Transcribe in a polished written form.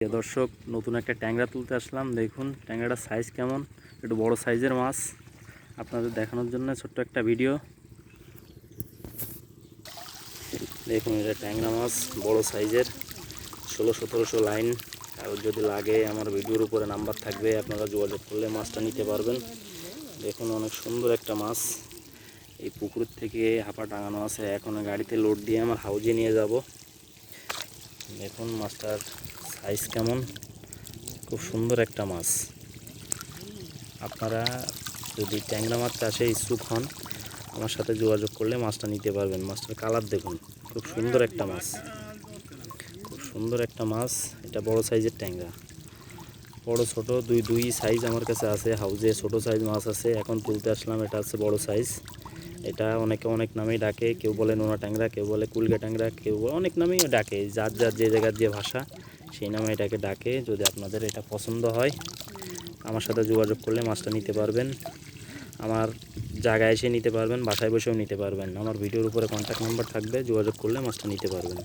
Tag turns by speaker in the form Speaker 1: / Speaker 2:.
Speaker 1: প্রিয় দর্শক, নতুন একটা ট্যাংরা তুলতে আসলাম। দেখুন ট্যাংরাটার সাইজ কেমন, একটু বড় সাইজের মাছ আপনাদের দেখানোর জন্য ছোট্ট একটা ভিডিও। দেখুন এটা ট্যাংরা মাছ, বড় সাইজের, 1600-1700 লাইন। আর যদি লাগে আমার ভিডিওর উপরে নাম্বার থাকবে, আপনারা যোগাযোগ করলে মাছটা নিতে পারবেন। দেখুন অনেক সুন্দর একটা মাছ, এই পুকুর থেকে হাপা টাঙানো আছে। এখন গাড়িতে লোড দিয়ে আমার হাউজে নিয়ে যাব। দেখুন মাছটার সাইজ কেমন, খুব সুন্দর একটা মাছ। আপনারা যদি ট্যাংরা মাছ চাষে ইচ্ছুক হন, আমার সাথে যোগাযোগ করলে মাছটা নিতে পারবেন। মাছটার কালার দেখুন, খুব সুন্দর একটা মাছ, খুব সুন্দর একটা মাছ। এটা বড় সাইজের ট্যাংরা, বড় ছোট দুই সাইজ আমার কাছে আছে। হাউজে ছোট সাইজ মাছ আছে, এখন তুলতে আসলাম। এটা আছে বড় সাইজ। এটা অনেকে অনেক নামেই ডাকে, কেউ বলে নোনা ট্যাংরা, কেউ বলে কুলগা ট্যাংরা, কেউ অনেক নামেই ডাকে। যার যার যে জায়গার যে ভাষা, সেই নামে এটাকে ডাকে। যদি আপনাদের এটা পছন্দ হয়, আমার সাথে যোগাযোগ করলে মাছটা নিতে পারবেন। আমার জায়গায় এসে নিতে পারবেন, বাসায় বসেও নিতে পারবেন। আমার ভিডিওর উপরে কন্ট্যাক্ট নাম্বার থাকবে, যোগাযোগ করলে মাছটা নিতে পারবেন।